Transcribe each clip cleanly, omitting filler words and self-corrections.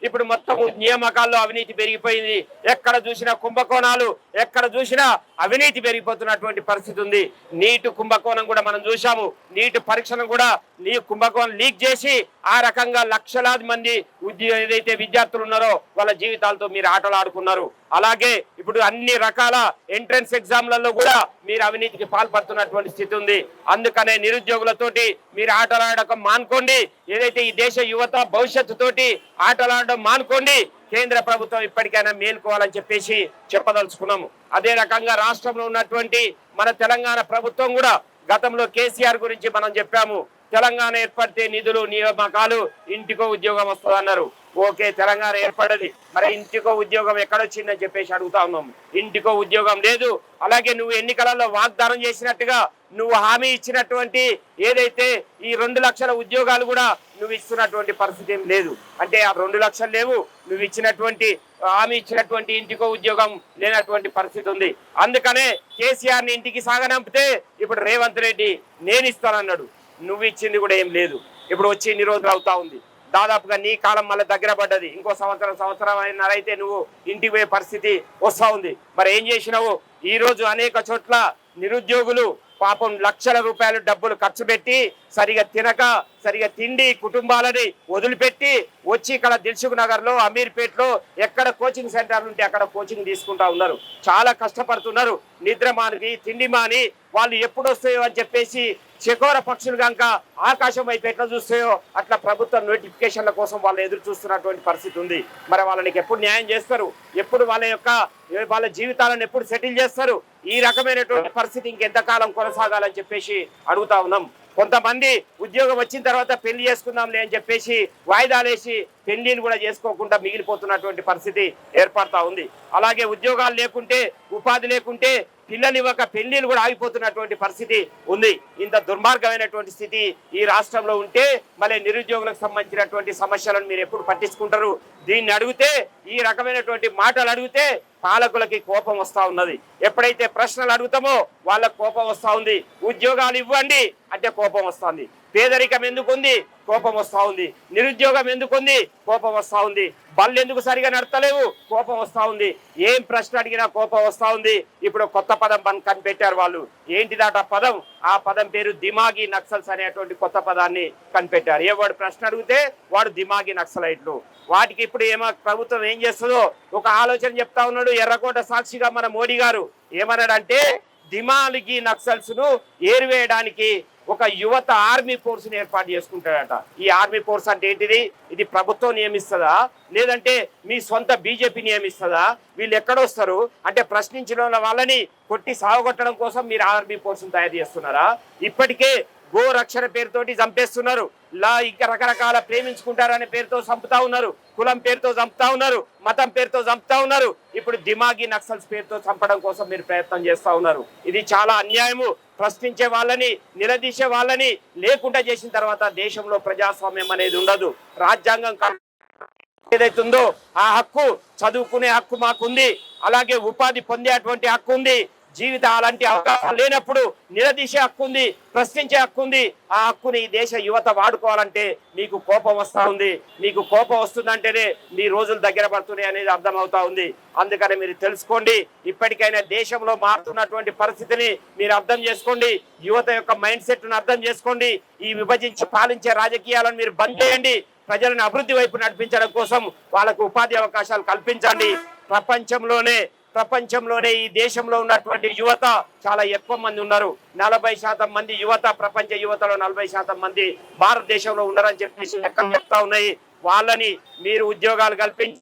ఇప్పుడు మొత్తం నియామకాల్లో అవినీతి పెరిగిపోయింది. ఎక్కడ చూసినా కుంభకోణాలు, ఎక్కడ చూసినా అవినీతి పెరిగిపోతున్నటువంటి పరిస్థితి ఉంది. నీట్ కుంభకోణం కూడా మనం చూసాము. నీట్ పరీక్షను కూడా కుంభకోణం లీక్ చేసి ఆ రకంగా లక్షలాది మంది ఏదైతే విద్యార్థులు ఉన్నారో వాళ్ళ జీవితాలతో మీరు ఆటలు ఆడుకున్నారు. అలాగే ఇప్పుడు అన్ని రకాల ఎంట్రన్స్ ఎగ్జామ్లలో కూడా మీరు అవినీతికి పాల్పడుతున్నటువంటి స్థితి ఉంది. అందుకనే నిరుద్యోగులతోటి మీరు ఆటలాడకం మానుకోండి. ఏదైతే ఈ దేశ యువత భవిష్యత్తుతోటి ఆటలాడడం మానుకోండి. కేంద్ర ప్రభుత్వం ఇప్పటికైనా మేల్కోవాలని చెప్పేసి చెప్పదలుచుకున్నాము. అదే రకంగా రాష్ట్రంలో ఉన్నటువంటి మన తెలంగాణ ప్రభుత్వం కూడా గతంలో కేసీఆర్ గురించి మనం చెప్పాము. తెలంగాణ ఏర్పడితే నిధులు నియామకాలు ఇంటికో ఉద్యోగం వస్తుందన్నారు. ఓకే, తెలంగాణ ఏర్పడది, మరి ఇంటికో ఉద్యోగం ఎక్కడొచ్చిందని చెప్పేసి అడుగుతా ఉన్నాము. ఇంటికో ఉద్యోగం లేదు. అలాగే నువ్వు ఎన్నికలలో వాగ్దానం చేసినట్టుగా నువ్వు హామీ ఇచ్చినటువంటి ఏదైతే ఈ 2 లక్షల ఉద్యోగాలు కూడా నువ్వు ఇస్తున్నటువంటి పరిస్థితి ఏం లేదు. అంటే ఆ 2 లక్షలు లేవు, నువ్వు ఇచ్చినటువంటి హామీ ఇచ్చినటువంటి ఇంటికో ఉద్యోగం లేనటువంటి పరిస్థితి ఉంది. అందుకనే కేసీఆర్ ని ఇంటికి సాగనంపితే ఇప్పుడు రేవంత్ రెడ్డి నేను ఇస్తానన్నాడు. నువ్వు ఇచ్చింది కూడా ఏం లేదు. ఇప్పుడు వచ్చి ఇన్ని రోజులు అవుతా ఉంది. దాదాపుగా నీ కాలం మళ్ళీ దగ్గర పడ్డది. ఇంకో సంవత్సరం అయినారైతే నువ్వు ఇంటికి పోయే పరిస్థితి వస్తూ ఉంది. మరి ఏం చేసినావు? ఈ రోజు అనేక చోట్ల నిరుద్యోగులు పాపం లక్షల రూపాయలు డబ్బులు ఖర్చు పెట్టి సరిగా తినక, సరిగా తిండి కుటుంబాలని వదిలిపెట్టి వచ్చి ఇక్కడ దిల్సుఖ్ నగర్ లో, అమీర్పేటలో ఎక్కడ కోచింగ్ సెంటర్లు ఉంటే అక్కడ కోచింగ్ తీసుకుంటా ఉన్నారు. చాలా కష్టపడుతున్నారు. నిద్ర మాని, తిండి మాని వాళ్ళు ఎప్పుడు వస్తాయో అని చెప్పేసి చకోర పక్షులు కనుక ఆకాశం వైపు ఎట్లా చూస్తాయో అట్లా ప్రభుత్వ నోటిఫికేషన్ల కోసం వాళ్ళు ఎదురు చూస్తున్నటువంటి పరిస్థితి ఉంది. మరి వాళ్ళకి ఎప్పుడు న్యాయం చేస్తారు? ఎప్పుడు వాళ్ళ జీవితాలను ఎప్పుడు సెటిల్ చేస్తారు? ఈ రకమైనటువంటి పరిస్థితి ఇంకెంతకాలం కొనసాగాలని చెప్పేసి అడుగుతా ఉన్నాం. కొంతమంది ఉద్యోగం వచ్చిన తర్వాత పెళ్లి చేసుకుందాంలే అని చెప్పేసి వాయిదాలేసి పెళ్లిని కూడా చేసుకోకుండా మిగిలిపోతున్నటువంటి పరిస్థితి ఏర్పడతా ఉంది. అలాగే ఉద్యోగాలు లేకుంటే, ఉపాధి లేకుంటే పిల్లలు ఇవ్వక పెళ్లిలు కూడా ఆగిపోతున్నటువంటి పరిస్థితి ఉంది. ఇంత దుర్మార్గమైనటువంటి స్థితి ఈ రాష్ట్రంలో ఉంటే మళ్ళీ నిరుద్యోగులకు సంబంధించినటువంటి సమస్యలను మీరు ఎప్పుడు పట్టించుకుంటారు? దీన్ని అడిగితే, ఈ రకమైనటువంటి మాటలు అడిగితే పాలకులకి కోపం వస్తూ ఉన్నది. ఎప్పుడైతే ప్రశ్నలు అడుగుతామో వాళ్ళకు కోపం వస్తూ ఉంది. ఉద్యోగాలు ఇవ్వండి అంటే కోపం వస్తుంది. పేదరికం ఎందుకుంది? కోపం వస్తూ ఉంది. నిరుద్యోగం ఎందుకుంది? కోపం వస్తూ ఉంది. బళ్ళు ఎందుకు సరిగా నడతలేవు? కోపం వస్తూ ఉంది. ఏం ప్రశ్న అడిగినా కోపం వస్తూ ఉంది. ఇప్పుడు కొత్త పదం కనిపెట్టారు వాళ్ళు. ఏంటిదాట పదం? ఆ పదం పేరు దిమాగి నక్సల్స్ అనేటువంటి కొత్త పదాన్ని కనిపెట్టారు. వాడు ప్రశ్న అడిగితే వాడు దిమాగి నక్సలైట్లు. వాటికి ఇప్పుడు ప్రభుత్వం ఏం చేస్తుందో ఒక ఆలోచన చెప్తా ఉన్నాడు. ఎర్రకోట సాక్షిగా మన మోడీ గారు ఏమన్నాడంటే, దిమాగి నక్సల్స్ ను ఏరివేయడానికి ఒక యువత ఆర్మీ ఫోర్స్ ని ఏర్పాటు చేసుకుంటాడట. ఈ ఆర్మీ ఫోర్స్ అంటే ఏంటిది? ఇది ప్రభుత్వం నియమిస్తుందా, లేదంటే మీ సొంత బీజేపీ నియమిస్తుందా? వీళ్ళు ఎక్కడొస్తారు అంటే ప్రశ్నించిన వాళ్ళని కొట్టి సాగొట్టడం కోసం మీరు ఆర్మీ ఫోర్స్ ని తయారు చేస్తున్నారా? ఇప్పటికే గో రక్షణ పేరుతోటి చంపేస్తున్నారు. ఇంకా రకరకాల ప్రేమించుకుంటారనే పేరుతో చంపుతా ఉన్నారు. కులం పేరుతో చంపుతా ఉన్నారు. మతం పేరుతో చంపుతా ఉన్నారు. ఇప్పుడు దిమాగి నక్సల్స్ పేరుతో చంపడం కోసం మీరు ప్రయత్నం చేస్తా ఉన్నారు. ఇది చాలా అన్యాయము. ప్రశ్నించే వాళ్ళని, నిలదీసే వాళ్ళని లేకుండా చేసిన తర్వాత దేశంలో ప్రజాస్వామ్యం అనేది ఉండదు. రాజ్యాంగం ఏదైతుందో ఆ హక్కు, చదువుకునే హక్కు మాకుంది. అలాగే ఉపాధి పొందేటువంటి హక్కు ఉంది. జీవిత అలాంటి అవకాశాలు లేనప్పుడు నిలదీసే హక్కు ఉంది, ప్రశ్నించే హక్కు ఉంది. ఆ హక్కుని ఈ దేశ యువత వాడుకోవాలంటే మీకు కోపం వస్తూ ఉంది. మీకు కోపం వస్తుందంటేనే మీ రోజులు దగ్గర పడుతున్నాయి అనేది అర్థమవుతా ఉంది. అందుకని మీరు తెలుసుకోండి. ఇప్పటికైనా దేశంలో మారుతున్నటువంటి పరిస్థితిని మీరు అర్థం చేసుకోండి. యువత యొక్క మైండ్ సెట్ ను అర్థం చేసుకోండి. ఈ విభజించి పాలించే రాజకీయాలను మీరు బంద్ చేయండి. ప్రజలను అభివృద్ధి వైపు నడిపించడం కోసం వాళ్ళకు ఉపాధి అవకాశాలు కల్పించండి. ప్రపంచంలోనే ఈ దేశంలో ఉన్నటువంటి యువత చాలా ఎక్కువ మంది ఉన్నారు. 40% మంది యువత, ప్రపంచ యువతలో 40% మంది భారతదేశంలో ఉన్నారని చెప్పేసి లెక్కలు చెప్తా ఉన్నాయి. వాళ్ళని మీరు ఉద్యోగాలు కల్పించి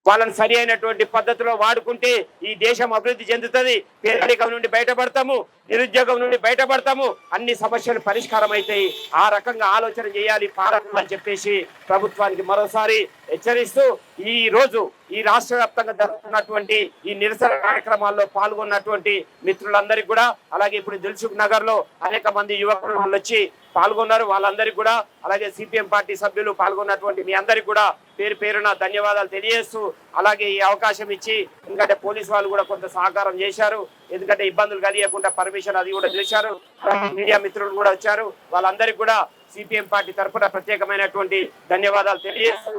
వాళ్ళని సరి అయినటువంటి పద్ధతిలో వాడుకుంటే ఈ దేశం అభివృద్ధి చెందుతుంది. పేదరికం నుండి బయటపడతాము, నిరుద్యోగం నుండి బయటపడతాము, అన్ని సమస్యలు పరిష్కారం అవుతాయి. ఆ రకంగా ఆలోచన చేయాలి పాలకులు అని చెప్పేసి ప్రభుత్వానికి మరోసారి హెచ్చరిస్తూ, ఈ రోజు ఈ రాష్ట్ర వ్యాప్తంగా జరుగుతున్నటువంటి ఈ నిరసన కార్యక్రమాల్లో పాల్గొన్నటువంటి మిత్రులందరికీ కూడా, అలాగే ఇప్పుడు దిల్సుఖ్ నగర్ లో అనేక మంది యువకులు వాళ్ళు వచ్చి పాల్గొన్నారు. వాళ్ళందరికీ కూడా, అలాగే సిపిఎం పార్టీ సభ్యులు పాల్గొన్నటువంటి మీ అందరికి కూడా పేరు పేరున ధన్యవాదాలు తెలియజేస్తూ, అలాగే ఈ అవకాశం ఇచ్చి, ఎందుకంటే పోలీసు వాళ్ళు కూడా కొంత సహకారం చేశారు, ఎందుకంటే ఇబ్బందులు కలిగకుండా పర్మిషన్ అది కూడా చేశారు. మీడియా మిత్రులు కూడా వచ్చారు. వాళ్ళందరికీ కూడా సిపిఎం పార్టీ తరఫున ప్రత్యేకమైనటువంటి ధన్యవాదాలు తెలియజేస్తూ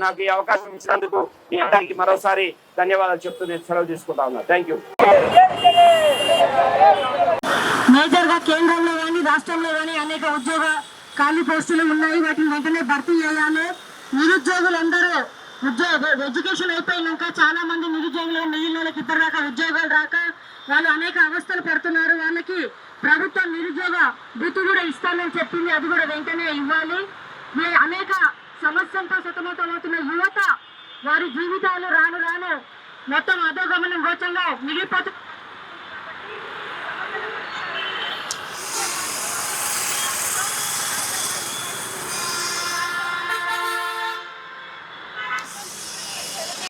నాకు ఈ అవకాశం ఇచ్చినందుకు మీ అందరికీ మరోసారి ధన్యవాదాలు చెప్తూ నేను సెలవు తీసుకుంటా ఉన్నా. Thank you. మేజర్ గా కేంద్రంలో కానీ రాష్ట్రంలో కానీ అనేక ఉద్యోగ ఖాళీ పోస్టులు ఉన్నాయి. వాటిని వెంటనే భర్తీ చేయాలి. నిరుద్యోగులందరూ ఎడ్యుకేషన్ అయిపోయినాక చాలా మంది నిరుద్యోగులు మిగిలిన వాళ్ళకి ఇప్పటిదాకా ఉద్యోగాలు రాక వాళ్ళు అనేక అవస్థలు పడుతున్నారు. వాళ్ళకి ప్రభుత్వం నిరుద్యోగ వృత్తి కూడా ఇస్తానని చెప్పింది. అది కూడా వెంటనే ఇవ్వాలి. అనేక సమస్యలతో సతమతమవుతున్న యువత వారి జీవితాలు రాను రాను మొత్తం అధోగమనం గోచంగా మిగిలిపోతుంది.